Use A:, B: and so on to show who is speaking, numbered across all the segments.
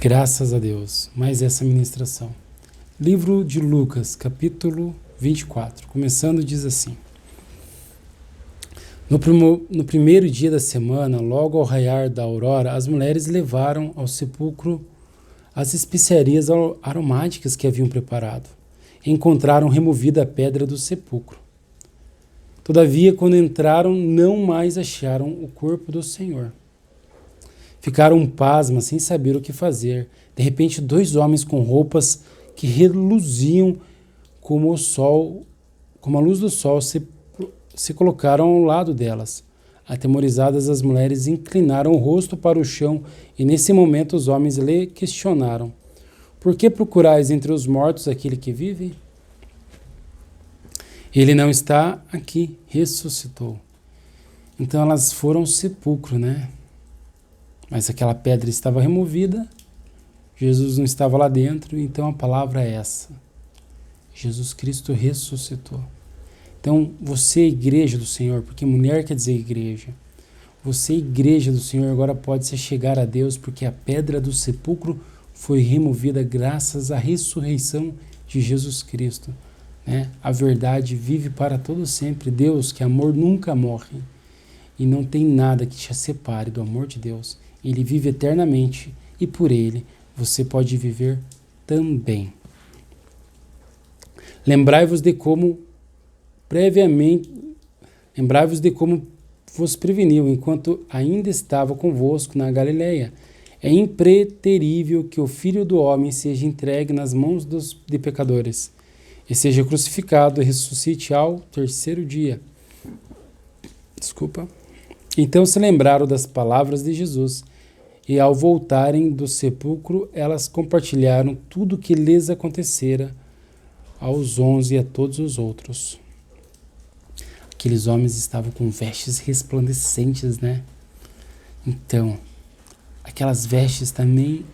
A: Graças a Deus. Mais essa ministração. Livro de Lucas, capítulo 24. Começando, diz assim. No primeiro dia da semana, logo ao raiar da aurora, as mulheres levaram ao sepulcro as especiarias aromáticas que haviam preparado. Encontraram removida a pedra do sepulcro. Todavia, quando entraram, não mais acharam o corpo do Senhor. Ficaram pasmas, sem saber o que fazer. De repente, 2 homens com roupas que reluziam como a luz do sol se colocaram ao lado delas. Atemorizadas, as mulheres inclinaram o rosto para o chão e, nesse momento, os homens lhe questionaram: por que procurais entre os mortos aquele que vive? Ele não está aqui, ressuscitou. Então elas foram ao sepulcro, né? Mas aquela pedra estava removida, Jesus não estava lá dentro, então a palavra é essa: Jesus Cristo ressuscitou. Então você é igreja do Senhor, porque mulher quer dizer igreja. Você é igreja do Senhor, agora pode se chegar a Deus, porque a pedra do sepulcro foi removida graças à ressurreição de Jesus Cristo. Né? A verdade vive para todo sempre. Deus, que amor nunca morre, e não tem nada que te separe do amor de Deus. Ele vive eternamente e por ele você pode viver também. Lembrai-vos de como vos preveniu enquanto ainda estava convosco na Galileia. É impreterível que o Filho do Homem seja entregue nas mãos de pecadores e seja crucificado e ressuscite ao 3º dia. Então se lembraram das palavras de Jesus, e ao voltarem do sepulcro, elas compartilharam tudo o que lhes acontecera aos 11 e a todos os outros. Aqueles homens estavam com vestes resplandecentes, né? Então, aquelas vestes também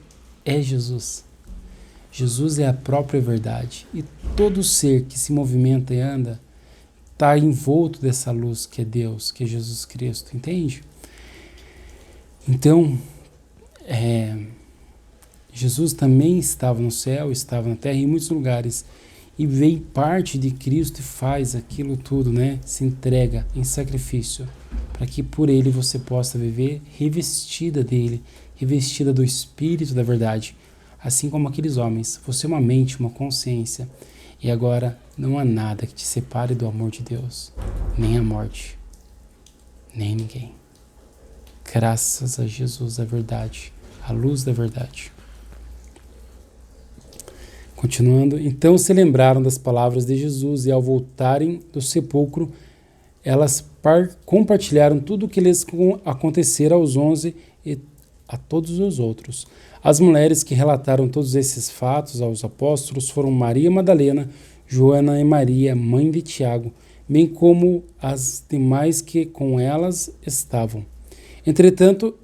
A: é Jesus. Jesus é a própria verdade. E todo ser que se movimenta e anda está envolto dessa luz que é Deus, que é Jesus Cristo, entende? Então, Jesus também estava no céu, estava na terra, em muitos lugares, e vem parte de Cristo e faz aquilo tudo, né? Se entrega em sacrifício, para que por ele você possa viver revestida dele, revestida do Espírito da verdade, assim como aqueles homens. Você é uma mente, uma consciência, e agora não há nada que te separe do amor de Deus, nem a morte, nem ninguém. Graças a Jesus, a verdade, a luz da verdade. Continuando, então se lembraram das palavras de Jesus e ao voltarem do sepulcro, elas compartilharam tudo o que lhes acontecera aos 11 e a todos os outros. As mulheres que relataram todos esses fatos aos apóstolos foram Maria Madalena, Joana e Maria, mãe de Tiago, bem como as demais que com elas estavam. Entretanto,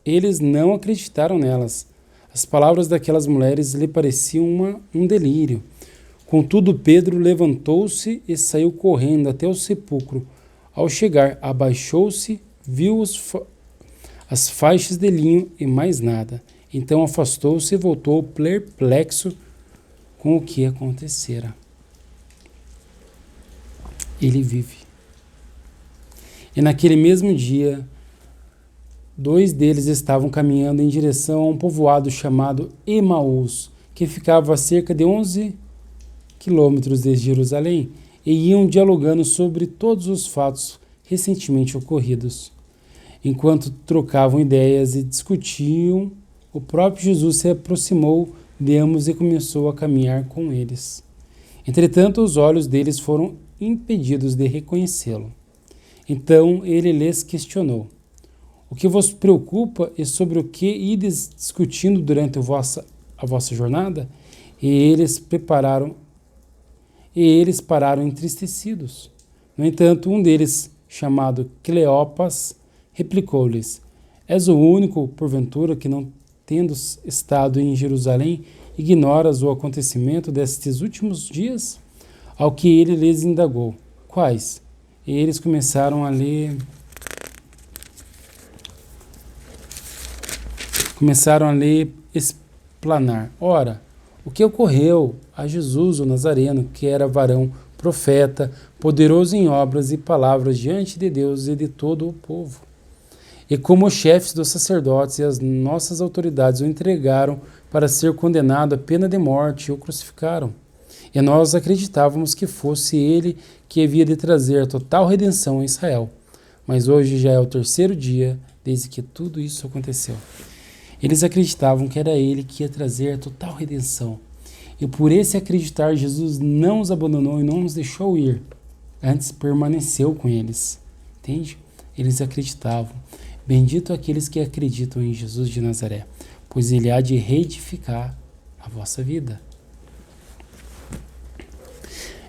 A: eles não acreditaram nelas. As palavras daquelas mulheres lhe pareciam um delírio. Contudo, Pedro levantou-se e saiu correndo até o sepulcro. Ao chegar, abaixou-se, viu as faixas de linho e mais nada. Então afastou-se e voltou perplexo com o que acontecera. Ele vive. E naquele mesmo dia, 2 deles estavam caminhando em direção a um povoado chamado Emaús, que ficava a cerca de 11 quilômetros de Jerusalém, e iam dialogando sobre todos os fatos recentemente ocorridos. Enquanto trocavam ideias e discutiam, o próprio Jesus se aproximou de ambos e começou a caminhar com eles. Entretanto, os olhos deles foram impedidos de reconhecê-lo. Então ele lhes questionou: o que vos preocupa e sobre o que ides discutindo durante a vossa jornada? E eles pararam entristecidos. No entanto, um deles, chamado Cleopas, replicou-lhes: és o único, porventura, que não tendo estado em Jerusalém, ignoras o acontecimento destes últimos dias? Ao que ele lhes indagou: quais? E eles começaram a ler explanar. Ora, o que ocorreu a Jesus, o Nazareno, que era varão, profeta, poderoso em obras e palavras diante de Deus e de todo o povo. E como os chefes dos sacerdotes e as nossas autoridades o entregaram para ser condenado à pena de morte e o crucificaram. E nós acreditávamos que fosse ele que havia de trazer a total redenção a Israel. Mas hoje já é o terceiro dia desde que tudo isso aconteceu. Eles acreditavam que era ele que ia trazer a total redenção. E por esse acreditar, Jesus não os abandonou e não os deixou ir. Antes permaneceu com eles. Entende? Eles acreditavam. Bendito aqueles que acreditam em Jesus de Nazaré, pois ele há de reedificar a vossa vida.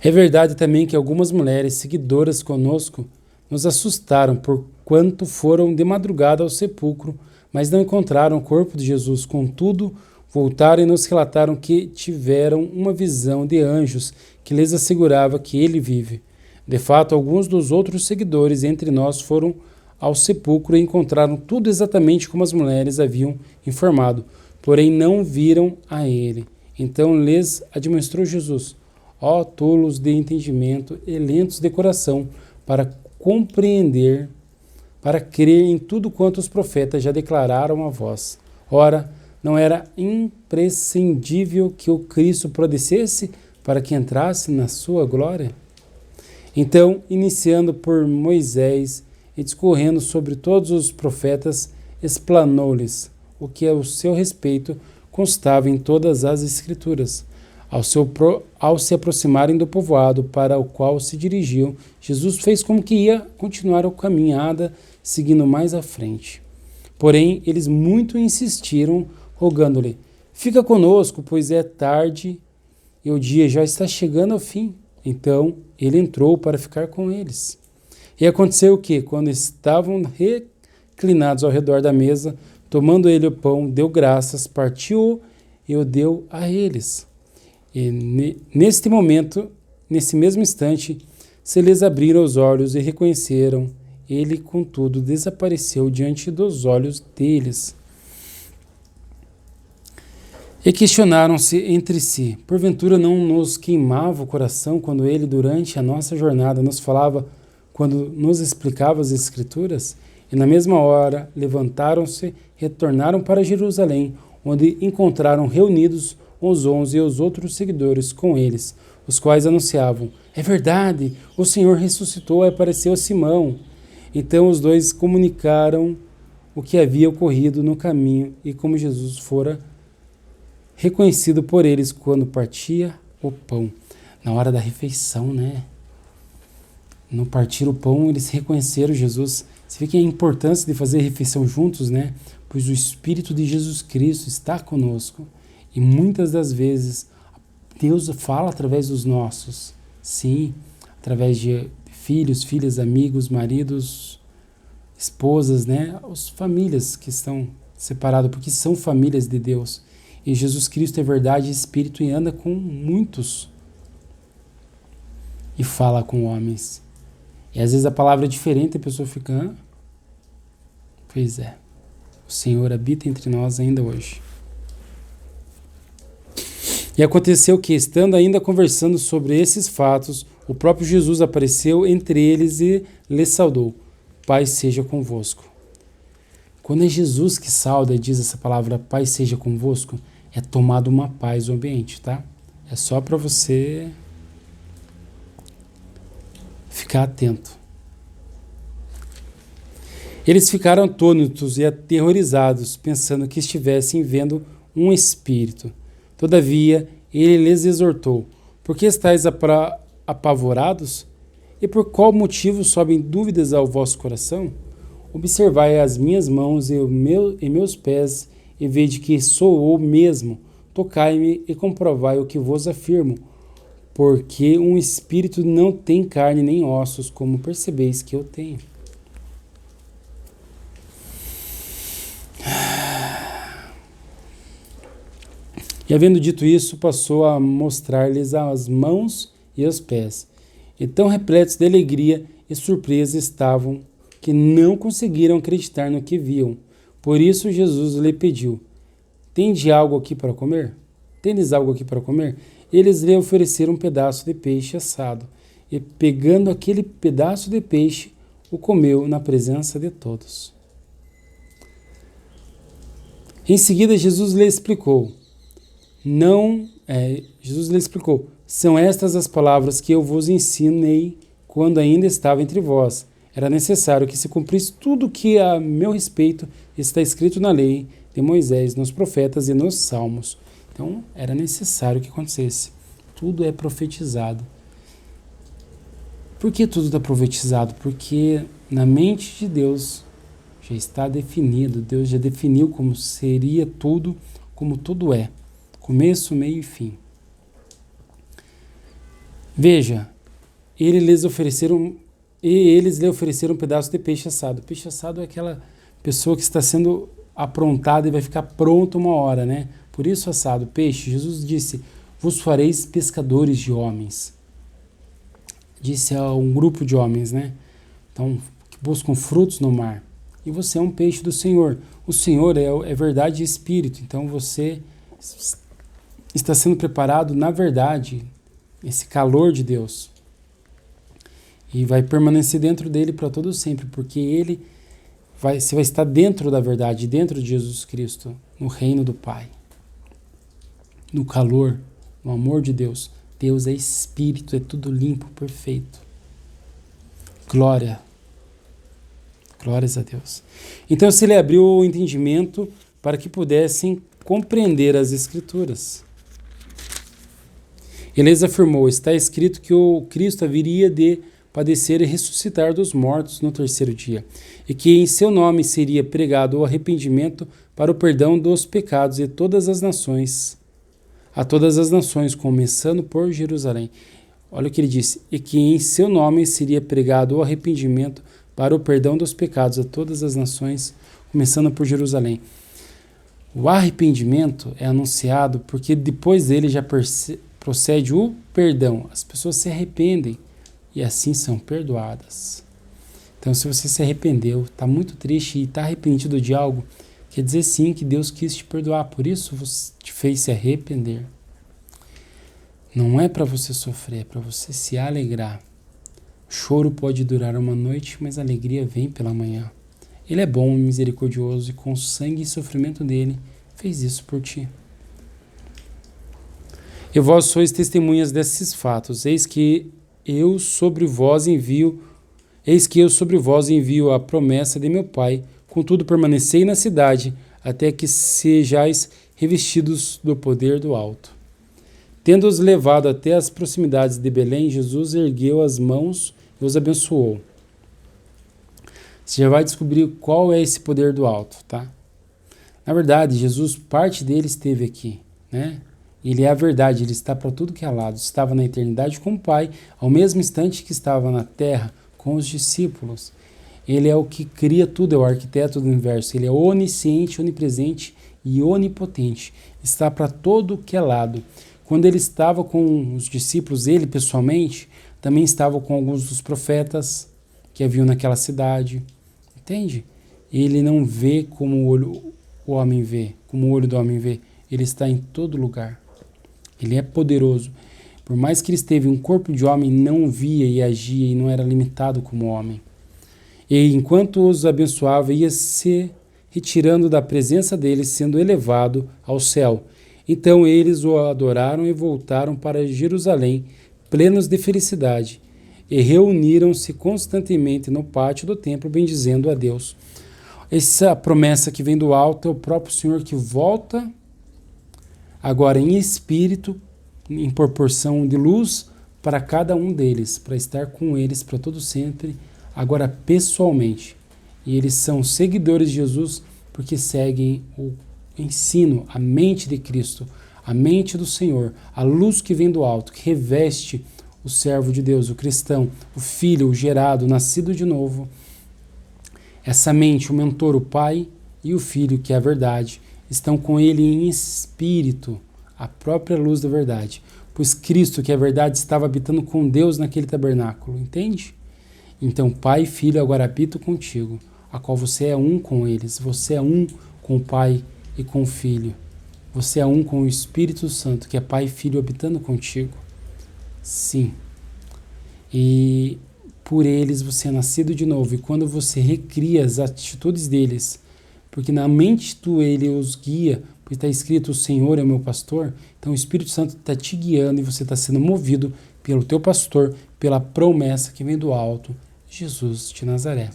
A: É verdade também que algumas mulheres seguidoras conosco nos assustaram por quanto foram de madrugada ao sepulcro, mas não encontraram o corpo de Jesus. Contudo, voltaram e nos relataram que tiveram uma visão de anjos que lhes assegurava que ele vive. De fato, alguns dos outros seguidores entre nós foram ao sepulcro e encontraram tudo exatamente como as mulheres haviam informado, porém não viram a ele. Então lhes admoestou Jesus: ó tolos de entendimento e lentos de coração, para compreender, para crer em tudo quanto os profetas já declararam a vós. Ora, não era imprescindível que o Cristo padecesse para que entrasse na sua glória? Então, iniciando por Moisés e discorrendo sobre todos os profetas, explanou-lhes o que a seu respeito constava em todas as Escrituras. Ao se aproximarem do povoado para o qual se dirigiam, Jesus fez como que ia continuar a caminhada, seguindo mais à frente. Porém, eles muito insistiram, rogando-lhe: fica conosco, pois é tarde e o dia já está chegando ao fim. Então, ele entrou para ficar com eles. E aconteceu que, quando estavam reclinados ao redor da mesa, tomando ele o pão, deu graças, partiu-o e o deu a eles. E neste momento, nesse mesmo instante, se lhes abriram os olhos e reconheceram. Ele, contudo, desapareceu diante dos olhos deles. E questionaram-se entre si: porventura não nos queimava o coração quando ele, durante a nossa jornada, nos falava, quando nos explicava as Escrituras? E na mesma hora levantaram-se, retornaram para Jerusalém, onde encontraram reunidos os 11 e os outros seguidores com eles, os quais anunciavam: é verdade, o Senhor ressuscitou e apareceu a Simão. Então os dois comunicaram o que havia ocorrido no caminho e como Jesus fora reconhecido por eles quando partia o pão. Na hora da refeição, né? No partir o pão, eles reconheceram Jesus. Você vê que a importância de fazer refeição juntos, né? Pois o Espírito de Jesus Cristo está conosco. E muitas das vezes Deus fala através dos nossos. Sim, através de filhos, filhas, amigos, maridos, esposas, né? As famílias que estão separadas, porque são famílias de Deus. E Jesus Cristo é verdade e Espírito e anda com muitos. E fala com homens. E às vezes a palavra é diferente e a pessoa fica: hã? Pois é. O Senhor habita entre nós ainda hoje. E aconteceu que, estando ainda conversando sobre esses fatos, o próprio Jesus apareceu entre eles e lhes saudou: Paz seja convosco. Quando é Jesus que sauda e diz essa palavra, paz seja convosco, é tomado uma paz no ambiente, tá? É só para você ficar atento. Eles ficaram atônitos e aterrorizados, pensando que estivessem vendo um espírito. Todavia, ele lhes exortou: por que estáis apavorados? E por qual motivo sobem dúvidas ao vosso coração? Observai as minhas mãos e meus pés, e vede que sou o mesmo. Tocai-me e comprovai o que vos afirmo, porque um espírito não tem carne nem ossos, como percebeis que eu tenho. E havendo dito isso, passou a mostrar-lhes as mãos e os pés. E tão repletos de alegria e surpresa estavam, que não conseguiram acreditar no que viam. Por isso Jesus lhe pediu: Tende algo aqui para comer? Tendes algo aqui para comer? Eles lhe ofereceram um pedaço de peixe assado, e pegando aquele pedaço de peixe, o comeu na presença de todos. Em seguida, Jesus lhe explicou, são estas as palavras que eu vos ensinei quando ainda estava entre vós. Era necessário que se cumprisse tudo que a meu respeito está escrito na lei de Moisés, nos profetas e nos salmos. Então, era necessário que acontecesse. Tudo é profetizado. Por que tudo está profetizado? Porque na mente de Deus já está definido. Deus já definiu como seria tudo, como tudo é. Começo, meio e fim. Veja, eles lhe ofereceram um pedaço de peixe assado. Peixe assado é aquela pessoa que está sendo aprontada e vai ficar pronto uma hora, né? Por isso assado, peixe. Jesus disse, vos fareis pescadores de homens. Disse a um grupo de homens, né? Então, que buscam frutos no mar. E você é um peixe do Senhor. O Senhor é verdade e espírito. Então, você está sendo preparado na verdade, esse calor de Deus. E vai permanecer dentro dele para todo sempre, porque você vai estar dentro da verdade, dentro de Jesus Cristo, no reino do Pai. No calor, no amor de Deus. Deus é espírito, é tudo limpo, perfeito. Glórias a Deus. Então se lhe abriu o entendimento para que pudessem compreender as Escrituras. Ele lhes afirmou, está escrito que o Cristo haveria de padecer e ressuscitar dos mortos no terceiro dia, e que em seu nome seria pregado o arrependimento para o perdão dos pecados a todas as nações, começando por Jerusalém. Olha o que ele disse, e que em seu nome seria pregado o arrependimento para o perdão dos pecados a todas as nações, começando por Jerusalém. O arrependimento é anunciado porque depois dele já procede o perdão. As pessoas se arrependem e assim são perdoadas. Então, se você se arrependeu, está muito triste e está arrependido de algo, quer dizer sim que Deus quis te perdoar, por isso te fez se arrepender. Não é para você sofrer, é para você se alegrar. O choro pode durar uma noite, mas a alegria vem pela manhã. Ele é bom e misericordioso e com o sangue e sofrimento dele fez isso por ti. E vós sois testemunhas desses fatos. Eis que eu sobre vós envio a promessa de meu Pai. Contudo, permanecei na cidade, até que sejais revestidos do poder do alto. Tendo-os levado até as proximidades de Belém, Jesus ergueu as mãos e os abençoou. Você já vai descobrir qual é esse poder do alto, tá? Na verdade, Jesus, parte dele esteve aqui, né? Ele é a verdade, ele está para tudo que é lado. Estava na eternidade com o Pai, ao mesmo instante que estava na terra com os discípulos. Ele é o que cria tudo, é o arquiteto do universo. Ele é onisciente, onipresente e onipotente. Está para todo que é lado. Quando ele estava com os discípulos, ele pessoalmente, também estava com alguns dos profetas que haviam naquela cidade. Entende? Ele não vê como o homem vê, como o olho do homem vê. Ele está em todo lugar. Ele é poderoso. Por mais que ele esteve em um corpo de homem, não via e agia e não era limitado como homem. E enquanto os abençoava, ia se retirando da presença deles, sendo elevado ao céu. Então eles o adoraram e voltaram para Jerusalém, plenos de felicidade, e reuniram-se constantemente no pátio do templo, bendizendo a Deus. Essa promessa que vem do alto é o próprio Senhor que volta agora em espírito, em proporção de luz, para cada um deles, para estar com eles para todo sempre, agora pessoalmente. E eles são seguidores de Jesus porque seguem o ensino, a mente de Cristo, a mente do Senhor, a luz que vem do alto, que reveste o servo de Deus, o cristão, o filho, o gerado, o nascido de novo. Essa mente, o mentor, o pai e o filho, que é a verdade, estão com ele em espírito, a própria luz da verdade. Pois Cristo, que é a verdade, estava habitando com Deus naquele tabernáculo, entende? Então, pai e filho agora habitam contigo, a qual você é um com eles, você é um com o pai e com o filho. Você é um com o Espírito Santo, que é Pai e Filho habitando contigo. Sim. E por eles você é nascido de novo. E quando você recria as atitudes deles, porque na mente ele os guia, porque está escrito: o Senhor é o meu pastor. Então o Espírito Santo está te guiando e você está sendo movido pelo teu pastor, pela promessa que vem do alto, Jesus de Nazaré.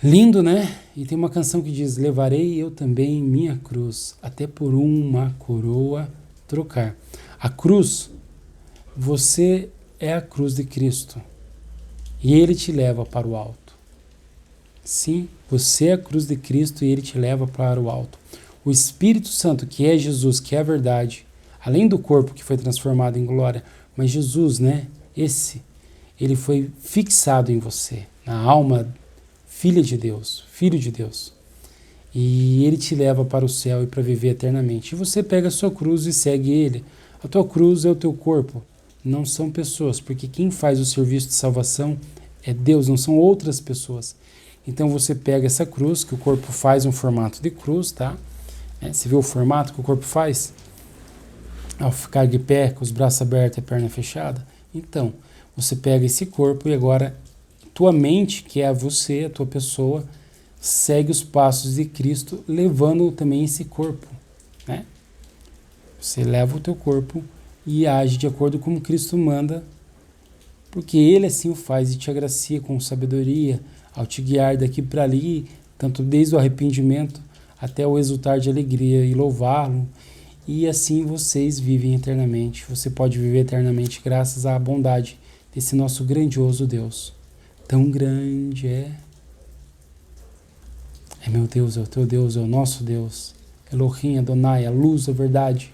A: Lindo, né? E tem uma canção que diz: levarei eu também minha cruz, até por uma coroa trocar. A cruz, você é a cruz de Cristo e Ele te leva para o alto. Sim, você é a cruz de Cristo e Ele te leva para o alto. O Espírito Santo, que é Jesus, que é a verdade, além do corpo que foi transformado em glória, mas Jesus, né? Ele foi fixado em você, na alma, filha de Deus, filho de Deus. E Ele te leva para o céu e para viver eternamente. E você pega a sua cruz e segue Ele. A tua cruz é o teu corpo, não são pessoas, porque quem faz o serviço de salvação é Deus, não são outras pessoas. Então você pega essa cruz, que o corpo faz um formato de cruz, tá? Você vê o formato que o corpo faz? Ao ficar de pé, com os braços abertos e a perna fechada. Então, você pega esse corpo e agora tua mente, que é você, a tua pessoa, segue os passos de Cristo, levando também esse corpo, né? Você leva o teu corpo e age de acordo com como Cristo manda, porque Ele assim o faz e te agracia com sabedoria, ao te guiar daqui para ali, tanto desde o arrependimento até o exultar de alegria e louvá-lo, e assim vocês vivem eternamente. Você pode viver eternamente graças à bondade desse nosso grandioso Deus. Tão grande é meu Deus, é o teu Deus, é o nosso Deus. Elohim, Adonai, a luz, a verdade.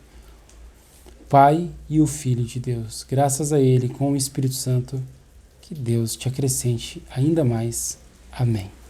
A: Pai e o Filho de Deus. Graças a Ele, com o Espírito Santo, que Deus te acrescente ainda mais. Amém.